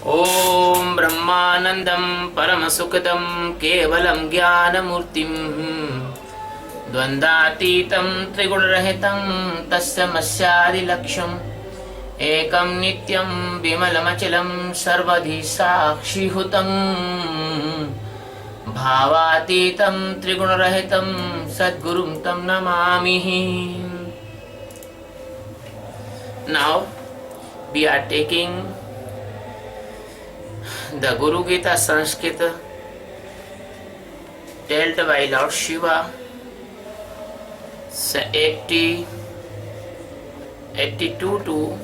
ओम ब्रह्मानंदं परमसुखदं केवलं ज्ञानमूर्तिं द्वन्द्वातीतं त्रिगुणरहितं तस्मैयादिलक्ष्यम् एकं नित्यं विमलमचलं सर्वधि साक्षिभूतं भावातीतं त्रिगुणरहितं सद्गुरुं तं Namami. Now we are taking the Guru Gita Sanskrit told by Lord Shiva, 82 to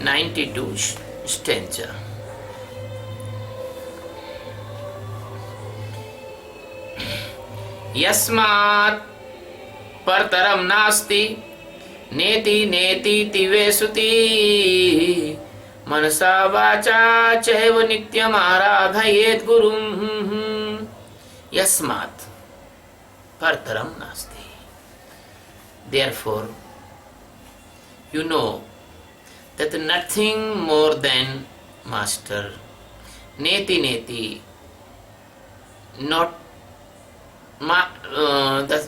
92 stanza. यस्मात् परतरं नास्ति नेति नेति तिवेसुति मनसा वाचा चैव नित्यम् आराधयेत् गुरुं. यस्मात् परतरं नास्ति. Therefore, you know that nothing more than master. Neti neti, not the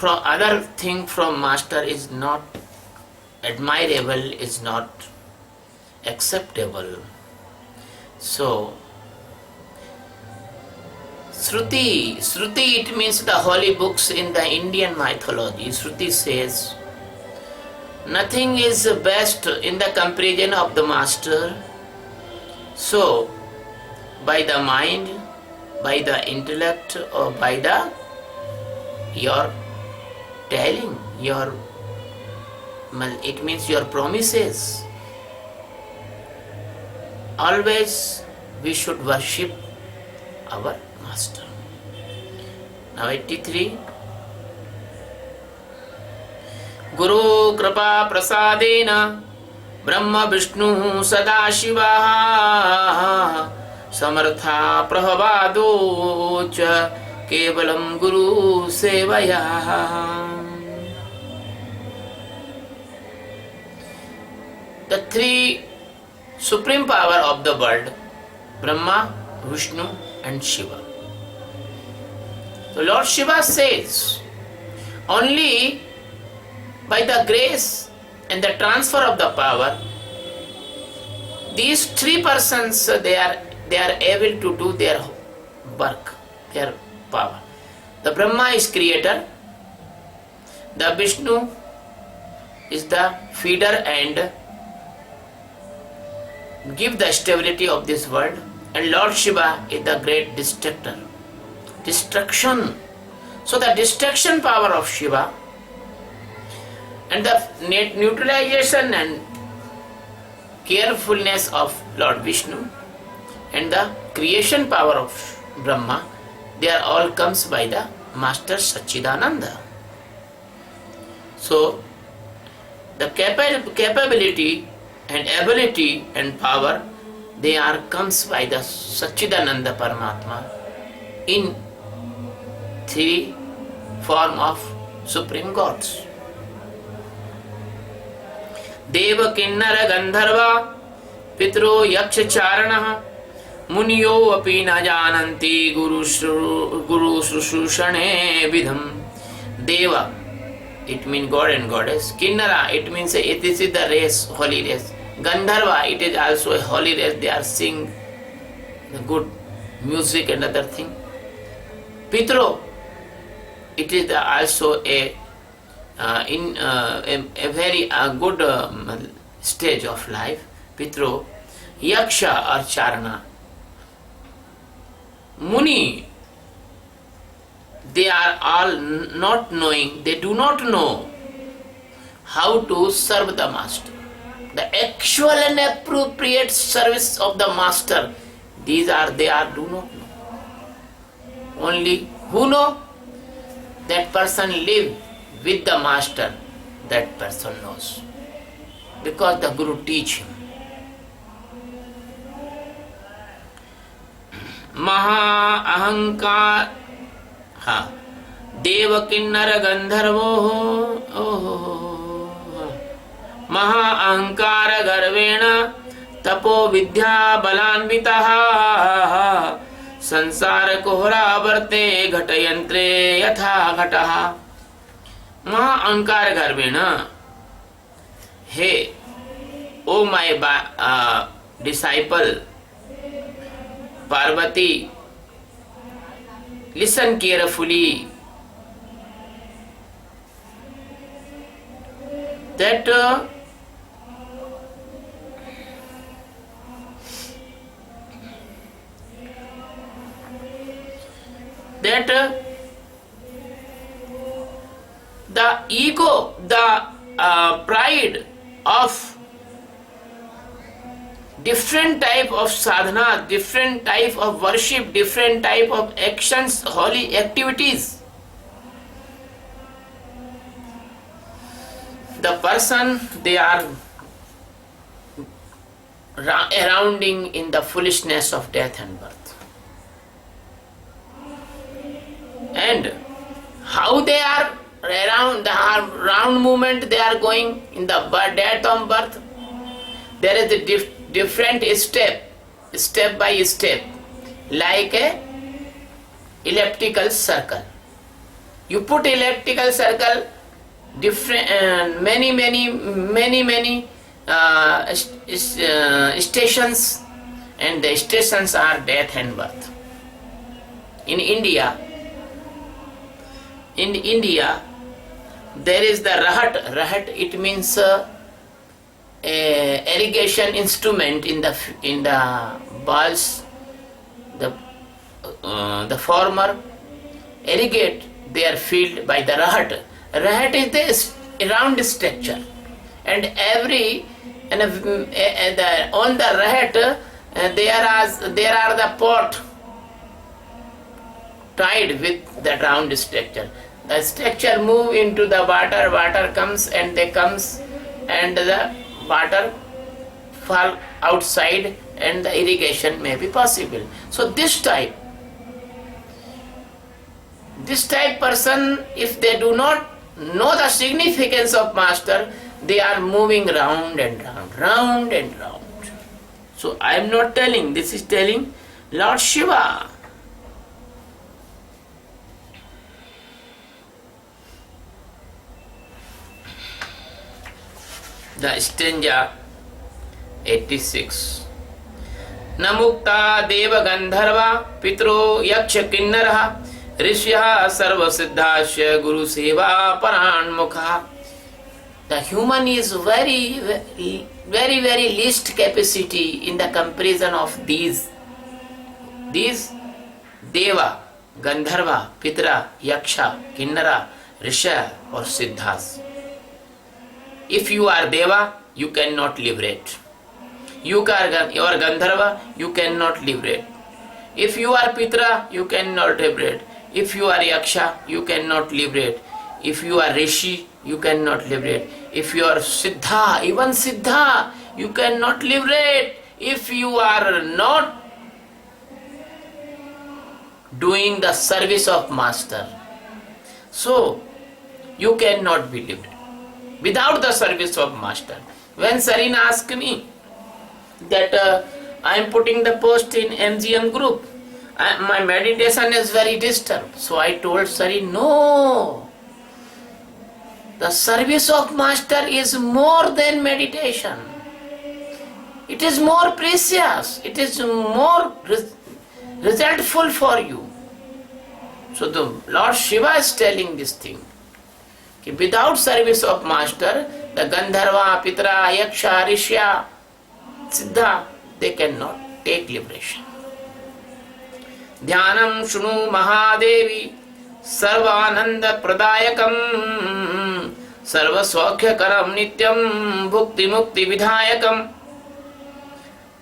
other thing from master is not admirable, is not acceptable. So Shruti it means the holy books in the Indian mythology. Shruti says nothing is best in the comparison of the master. So by the mind, by the intellect, or by the your telling, your, it means your promises, always we should worship our master. Now 83. Guru Kripa Prasadena Brahma Vishnu Sadashiva Samartha Prahavado Cha Kevalam Guru Sevaya. The three supreme power of the world, Brahma, Vishnu and Shiva. So Lord Shiva says, only by the grace and the transfer of the power, these three persons, they are able to do their work, their power. The Brahma is creator, the Vishnu is the feeder and give the stability of this world, and Lord Shiva is the great destructor. Destruction. So the destruction power of Shiva and the neutralization and carefulness of Lord Vishnu and the creation power of Brahma, they are all comes by the Master Satchidananda. So the capability and ability and power, they are comes by the Satchidananda Paramatma in three form of supreme gods. Deva Kinnara Gandharva Pitro Yaksha Charana Muniyo api na jananti Guru Shrushane Vidham. Deva, it means God and Goddess. Kinnara, it means it is the race, holy race. Gandharva, it is also a holy race. They are sing the good music and other thing. Pitro, it is also a very good stage of life. Pitro, Yaksha or Charana. Muni, they are all not knowing, they do not know how to serve the master. The actual and appropriate service of the master, they do not know. Only who know? That person live with the master, that person knows. Because the Guru teach him. Maha Ahankar Deva Kinnara Gandharvo Maha Ahankara Garvena तपो विद्या बलान्वितः संसार कोहरावर्ते घटयंत्रे यथा घटः। महा अहंकार गर्वेण, हे oh my disciple Parvati, listen carefully that the ego, the pride of different type of sadhana, different type of worship, different type of actions, holy activities. The person, they are surrounding in the foolishness of death and birth. And how they are around the round movement, they are going in the death and birth. There is a different step by step, like a elliptical circle. You put elliptical circle, different many stations, and the stations are death and birth. In India, there is the rahat. It means irrigation instrument in the balls. The farmer irrigate their field by the rahat. Rahat is the round structure, and on the rahat there are the pot tied with the round structure. The structure move into the water comes and the water fall outside and the irrigation may be possible. So this type person, if they do not know the significance of master, they are moving round and round. So I am not telling, this is telling Lord Shiva. The stanza 86. न मुक्ता देव गंधर्वा पितरो यक्ष किन्नरः ऋष्यः सर्वसिद्धाश्च गुरु सेवा परान्मुखः. The human is very least capacity in the comparison of these Deva, Gandharva, Pitra, Yaksha, Kinnara, Risha or Siddhas. If you are Deva, you cannot liberate. You are Gandharva, you cannot liberate. If you are Pitra, you cannot liberate. If you are Yaksha, you cannot liberate. If you are Rishi, you cannot liberate. If you are Siddha, even Siddha, you cannot liberate. If you are not doing the service of Master, so you cannot be liberated without the service of Master. When Sarin asked me that I am putting the post in MGM group, my meditation is very disturbed. So I told Sarin, no, the service of Master is more than meditation. It is more precious. It is more resultful for you. So the Lord Shiva is telling this thing. Without service of Master, the Gandharva, Pitra, Yaksha, Rishya, Siddha, they cannot take liberation. Dhyanam Shunu Mahadevi Sarvananda Pradayakam Sarva Swakhya Karam Nityam Bhukti Mukti Vidhayakam.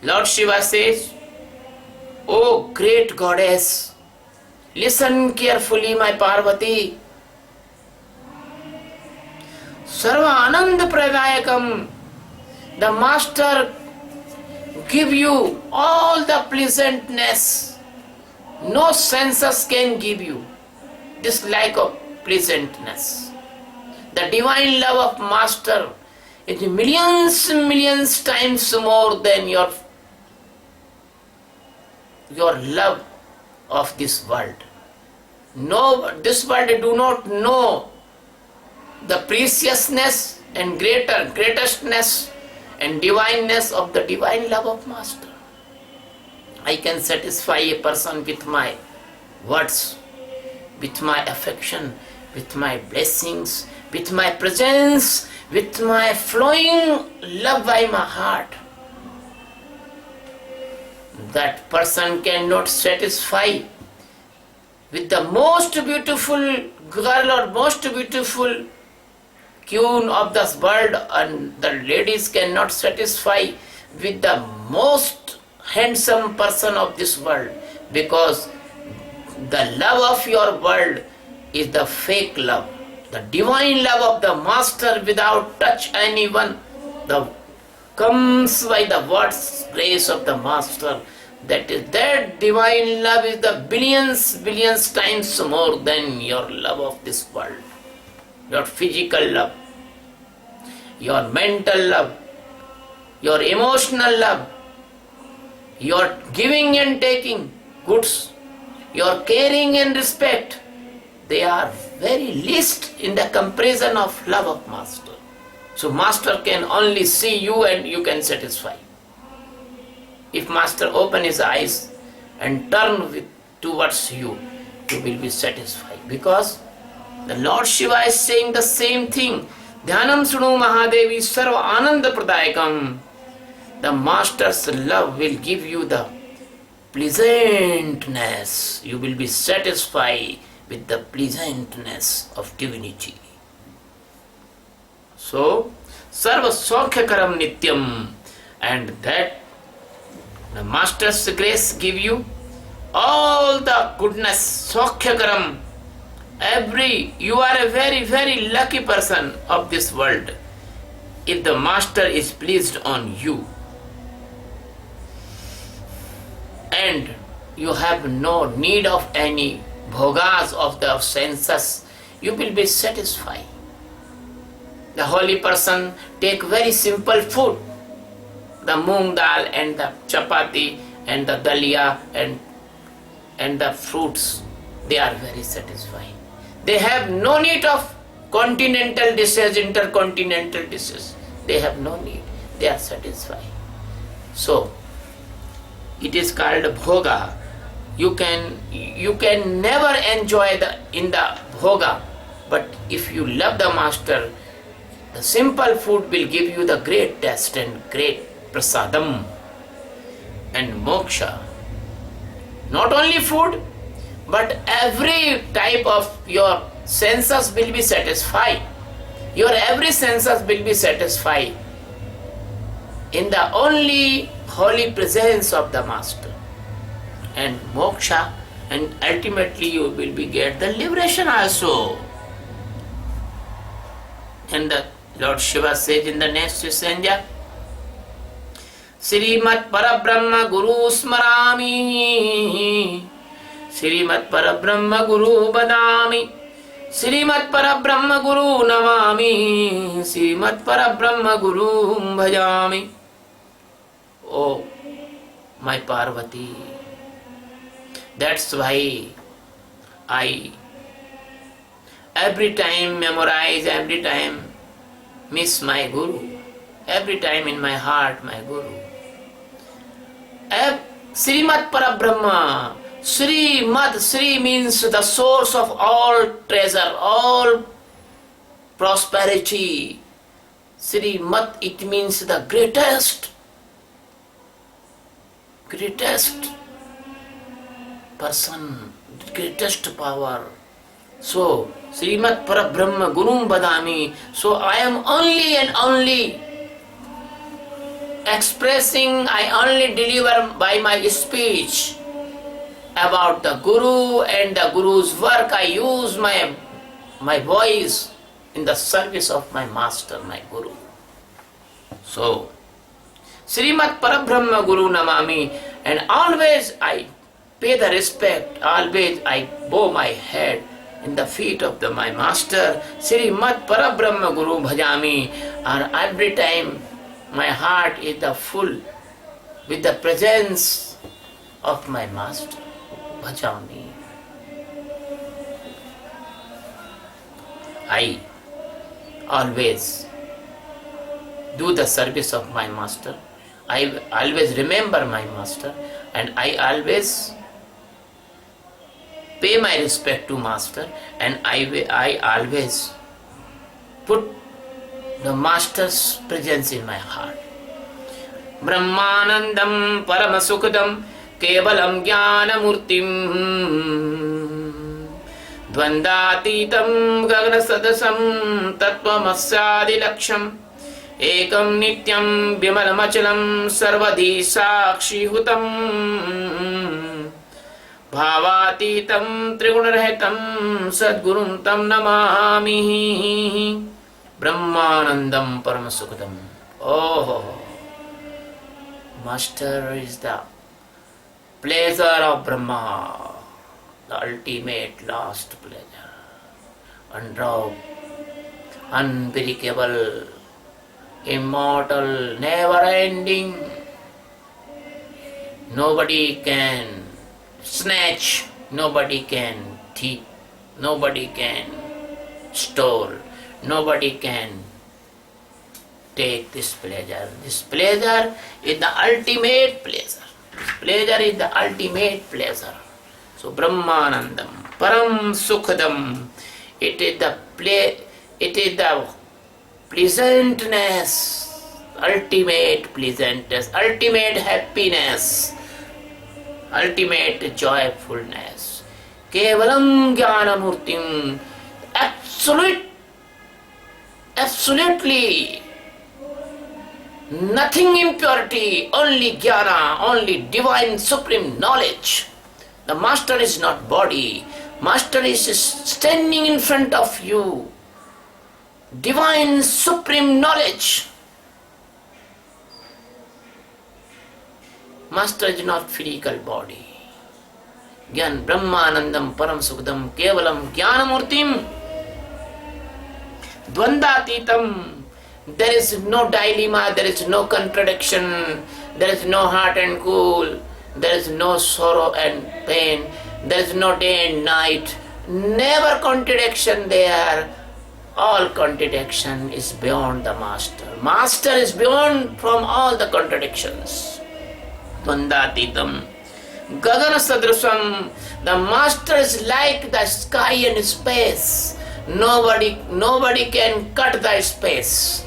Lord Shiva says, O great goddess, listen carefully, my Parvati. Sarva Ananda Pradayakam, the Master give you all the pleasantness. No senses can give you this lack of pleasantness. The divine love of Master It is millions times more than your love of this world. No, this world do not know the preciousness and greatestness and divineness of the divine love of Master. I can satisfy a person with my words, with my affection, with my blessings, with my presence, with my flowing love by my heart. That person cannot satisfy with the most beautiful girl or most beautiful queen of this world, and the ladies cannot satisfy with the most handsome person of this world, because the love of your world is the fake love. The divine love of the Master without touch anyone, the comes by the words grace of the Master. That divine love is the billions times more than your love of this world. Your physical love, your mental love, your emotional love, your giving and taking goods, your caring and respect, they are very least in the comparison of love of Master. So Master can only see you and you can satisfy. If Master open his eyes and turn towards you, you will be satisfied. Because the Lord Shiva is saying the same thing. Dhyanam Sunu Mahadevi Sarva Ananda Pradayakam. The Master's love will give you the pleasantness. You will be satisfied with the pleasantness of divinity. So, Sarva Sokhakaram Nityam. And that the Master's grace give you all the goodness, Sokhakaram. You are a very lucky person of this world if the Master is pleased on you. And you have no need of any bhogas of the senses. You will be satisfied. The holy person take very simple food. The moong dal and the chapati and the dalia and the fruits, they are very satisfying. They have no need of continental dishes, intercontinental dishes. They have no need. They are satisfied. So, it is called bhoga. You can never enjoy in the bhoga, but if you love the Master, the simple food will give you the great taste and great prasadam and moksha. Not only food, but every type of your senses will be satisfied. Your every senses will be satisfied in the only holy presence of the Master. And moksha, and ultimately you will be get the liberation also. And the Lord Shiva says in the next stanza, Srimat Parabrahma Guru Smarami, Srimat Parabrahma Guru Badami, Srimat Parabrahma Guru Namami, Srimat Parabrahma Guru Bhajami. Oh, my Parvati, that's why I every time memorize, every time miss my Guru, every time in my heart my Guru. Srimat Parabrahma. Sri means the source of all treasure, all prosperity. Srimat, it means the greatest person, greatest power. So, Srimat Parabrahma Gurum Badami. So, I am only and only expressing, I only deliver by my speech about the Guru and the Guru's work. I use my voice in the service of my Master, my Guru. So, Srimat Parabrahma Guru Namami, and always I pay the respect, always I bow my head in the feet of my master, Sri Mat Parabrahma Guru Bhajami, and every time my heart is the full with the presence of my master, Bhajami. I always do the service of my master. I always remember my master, and I always pay my respect to master, and I always put the master's presence in my heart. Brahmanandam Paramasukadam Kevalam Jnanamurtim Dvandatitam Gaganasadasam Tattvamasadi Laksham Ekam Nityam Vimalamachalam Sarvadi Sakshi Hutam Bhavatitam Trigunarahitam Sadgurum Tam Namami Brahmanandam Paramasukadam. Oh, Master is the pleasure of Brahma, the ultimate last pleasure, unrobbed, unbreakable, immortal, never-ending. Nobody can snatch, nobody can thief, nobody can stole, nobody can take this pleasure. This pleasure is the ultimate pleasure. This pleasure is the ultimate pleasure. So Brahmanandam, Param Sukhadam, it is the pleasantness, ultimate pleasantness, ultimate happiness, ultimate joyfulness. Kevalam Jnanamurtim, absolutely nothing impurity, only jnana, only divine supreme knowledge. The master is not body, master is standing in front of you. Divine supreme knowledge. Master is not physical body. Gyan Brahmanandam Param Sukadam Kevalam Jnanamurtim Dvandatitam. There is no dilemma, there is no contradiction, there is no hot and cool, there is no sorrow and pain, there is no day and night, never contradiction there. All contradiction is beyond the master. Master is beyond from all the contradictions. Dvandatitam Gagana Sadrasam. The master is like the sky and space. Nobody can cut the space.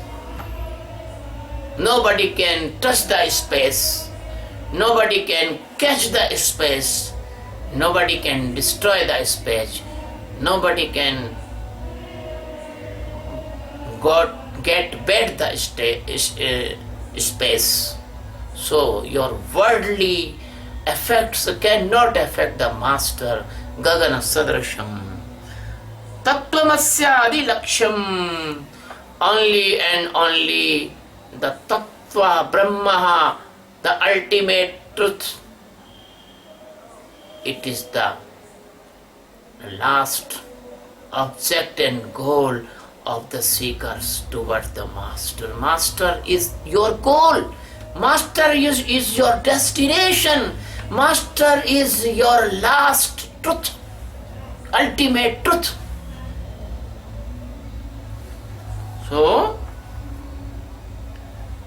Nobody can touch the space. Nobody can catch the space. Nobody can destroy the space. Nobody can get back the space. So your worldly effects cannot affect the master. Gagana Sadrasham Tattvamasya Adi Laksham. Only and only the Tattva Brahma, the ultimate truth. It is the last object and goal of the seekers towards the master. Master is your goal. Master is your destination. Master is your last truth, ultimate truth. So,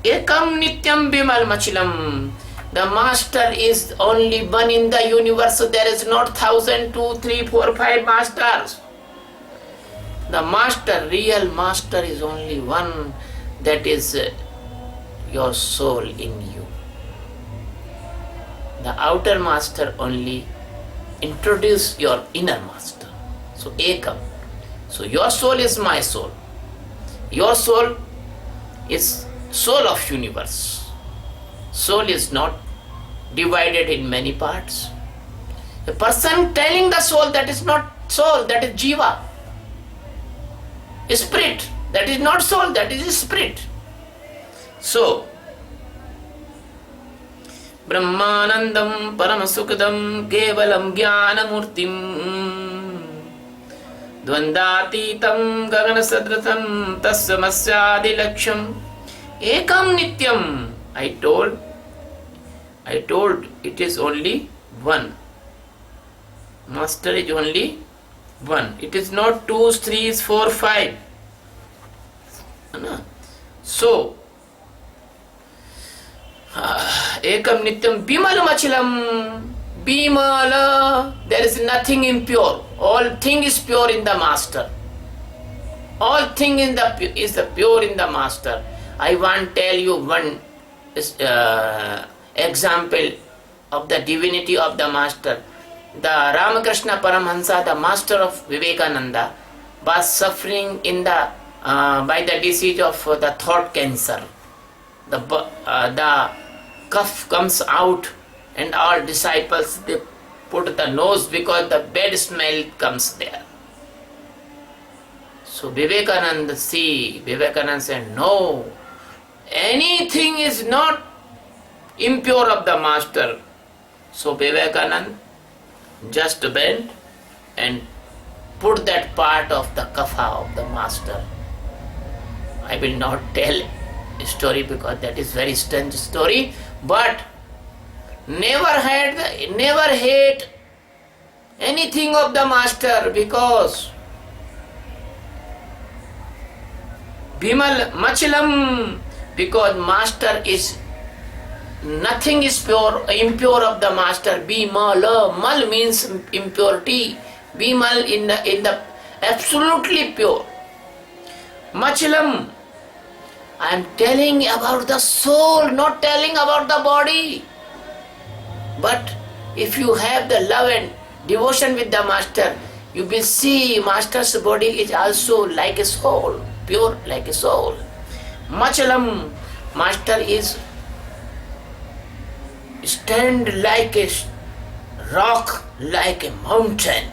Ekam Nityam Bimal Machilam. The master is only one in the universe. There is not 1,000, 2, 3, 4, 5 masters. The master, real master is only one, that is your soul in you. The outer master only introduce your inner master. So Ekam. So your soul is my soul. Your soul is soul of universe. Soul is not divided in many parts. A person telling the soul, that is not soul, that is jiva. Spirit, that is not soul, that is spirit. So, Brahmanandam Paramasukadam Kevalam Jnanamurtim द्वंद्वातीतं गगनसदृशं तस्मस्यादिलक्ष्यम् एकं नित्यं. I told it is only one. Master is only one. It is not 2, 3, 4, 5. So ekam nityam bimalamachilam. Bimala, there is nothing impure. All thing is pure in the master. All thing is the pure in the master. I want to tell you one example of the divinity of the master. The Ramakrishna Paramahansa, the master of Vivekananda, was suffering in the by the disease of the throat cancer. The cough comes out, and all disciples, they put the nose because the bad smell comes there. So Vivekananda said, no, anything is not impure of the master. So Vivekananda just bent and put that part of the kapha of the master. I will not tell a story because that is very strange story, but never hate anything of the master, because Bimal Machilam, because master is nothing is impure of the master. Bimala, mal means impurity. Bimal in the absolutely pure. Machilam, I am telling about the soul, not telling about the body. But if you have the love and devotion with the master, you will see master's body is also like a soul, pure like a soul. Machalam, master is stand like a rock, like a mountain.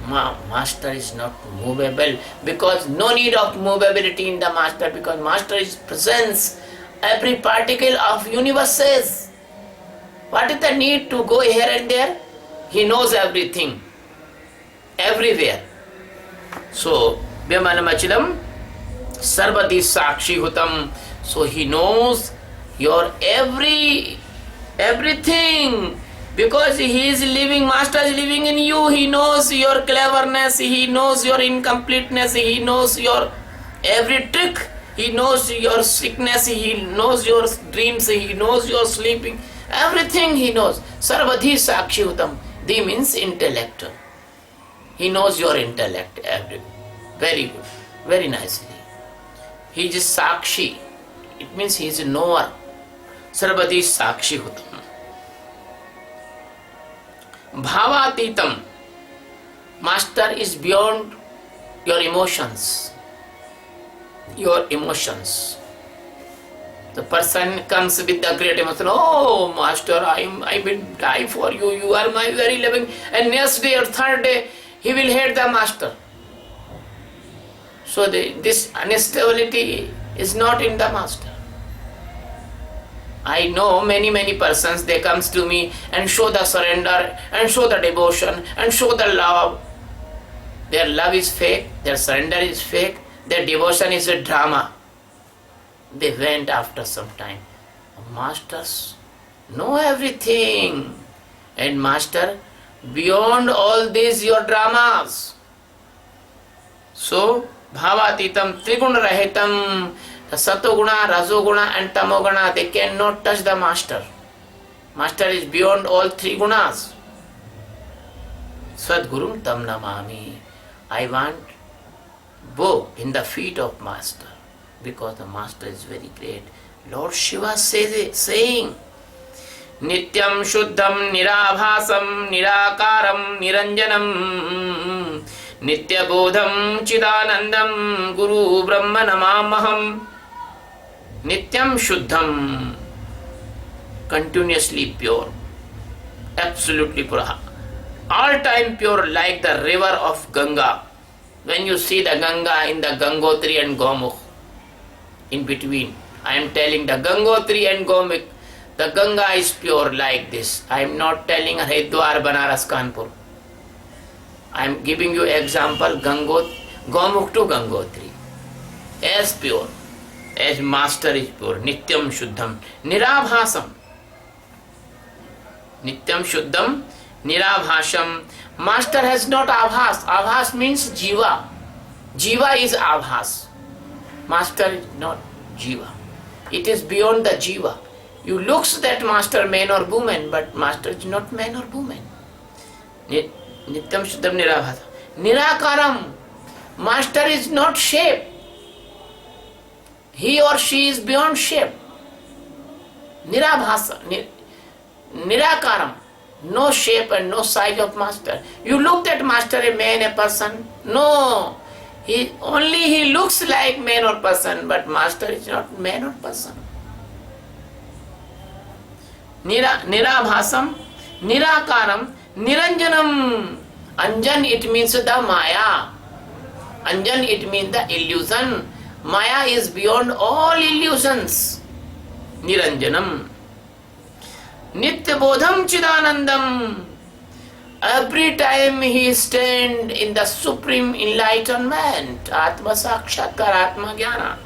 Master is not movable, because no need of movability in the master, because master is presence. Every particle of universe says, what is the need to go here and there? He knows everything, everywhere. So, Vyamana Sarvati Sakshi Hutam. So he knows your everything. Because he is living, master is living in you. He knows your cleverness, he knows your incompleteness, he knows your every trick, he knows your sickness, he knows your dreams, he knows your sleeping. Everything he knows. Sarvadhi Sakshi Utam. Di means intellect. He knows your intellect. Very good. Very nicely. He is Sakshi. It means he is a knower. Sarvadhi Sakshi Utam. Bhavatitam. Master is beyond your emotions. Your emotions. The person comes with the great emotion. Oh, master, I will die for you. You are my very loving. And next day or third day, he will hate the master. So this instability is not in the master. I know many persons, they comes to me and show the surrender and show the devotion and show the love. Their love is fake, their surrender is fake, their devotion is a drama. They went after some time. Masters know everything. And master, beyond all these your dramas. So, bhavatitam triguna rahitam. The satoguna, rajoguna and tamoguna, they cannot touch the master. Master is beyond all three gunas. Sadgurum tam namami. I want bow in the feet of master, because the master is very great. Lord Shiva saying, Nityam Shuddham Nirabhasam Nirakaram Niranjanam Nitya Bodham Chidanandam Guru Brahma Namamaham. Nityam Shuddham, continuously pure, absolutely pure, all time pure, like the river of Ganga. When you see the Ganga in the Gangotri and Gomukh, in between, I am telling the Gangotri and Gomukh, the Ganga is pure like this. I am not telling Haridwar, Banaras, Kanpur. I am giving you example Gomukh to Gangotri. As pure, as master is pure, Nityam Shuddham, Nirabhasam. Nityam Shuddham, Nirabhasam. Master has not Abhas. Abhas means Jiva. Jiva is Abhas. Master is not Jiva. It is beyond the Jiva. You looks that master man or woman, but master is not man or woman. Nityam Shuddham Nirabhasam. Nirakaram. Master is not shape. He or she is beyond shape. Nirabhasa. Nirakaram. No shape and no size of master. You looked at master, a man, a person? No. He looks like man or person, but master is not man or person. Nirabhasam, Nirakaram, Niranjanam. Anjan, it means the Maya. Anjan, it means the illusion. Maya is beyond all illusions. Niranjanam. Nityabodham Chidanandam. Every time he stand in the supreme enlightenment, Atma Sakshatkar, Atma Jnana.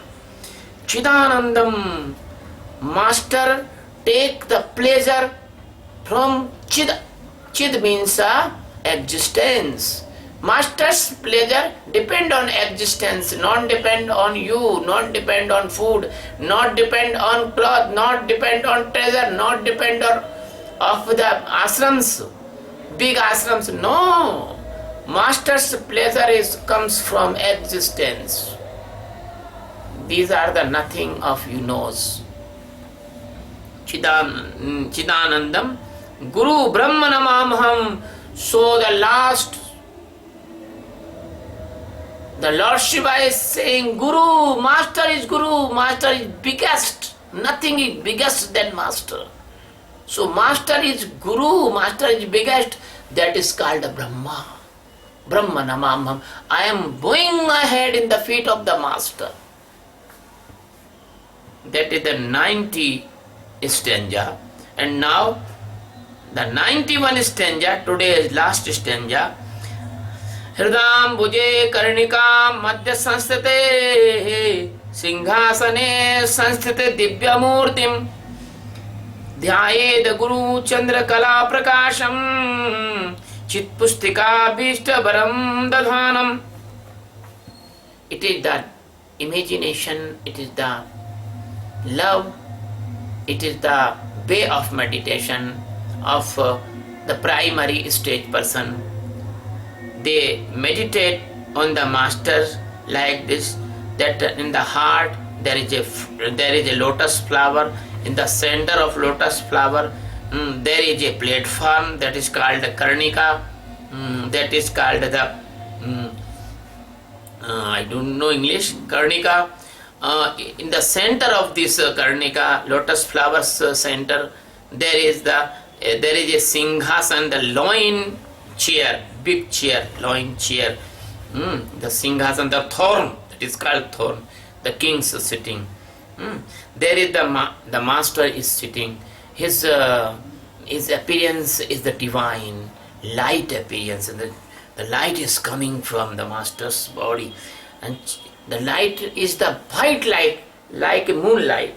Chidanandam. Master take the pleasure from Chid. Chid means existence. Master's pleasure depend on existence, not depend on you, not depend on food, not depend on cloth, not depend on treasure, not depend on of the ashrams, big ashrams. No, master's pleasure comes from existence. These are the nothing of you knows. Chidanandam, Guru Brahma Namamham. So the Lord Shiva is saying, Guru, Master is biggest. Nothing is biggest than Master. So Master is Guru, Master is biggest. That is called Brahma. Brahma Namamham. I am going ahead in the feet of the Master. That is the 90 stanza. And now the 91 stanza, today is last stanza. हृदाम भुजे कर्णिका मध्य संस्थिते सिंहासने संस्थिते दिव्य मूर्तिम ध्यायेद गुरु चंद्र कला प्रकाशम चित्पुस्तिका भीष्ट वरम दधानम. It is the imagination, it is the love, it is the way of meditation of the primary stage person. They meditate on the master like this, that in the heart there is a lotus flower. In the center of lotus flower there is a platform that is called Karnika. That is called the I don't know English, Karnika. In the center of this Karnika, lotus flowers center, there is a Singhasan, the loin chair, big chair, loin chair. The Singhasan, the throne, that is called throne. The king is sitting. There is the master is sitting. His appearance is the divine, light appearance. And the light is coming from the master's body. And the light is the white light, like a moonlight.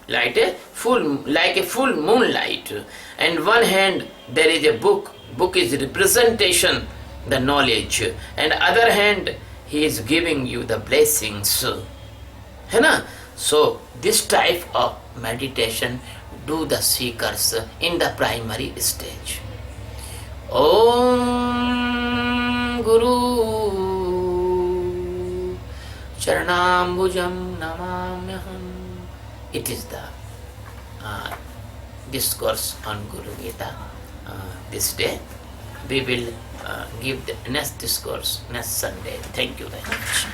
Like a full moonlight. And one hand there is a book. Book is representation, the knowledge. And other hand, he is giving you the blessings. So this type of meditation do the seekers in the primary stage. Om Guru Charanambujam Namamyaham. It is the discourse on Guru Gita. This day we will give the next discourse next Sunday. Thank you very much.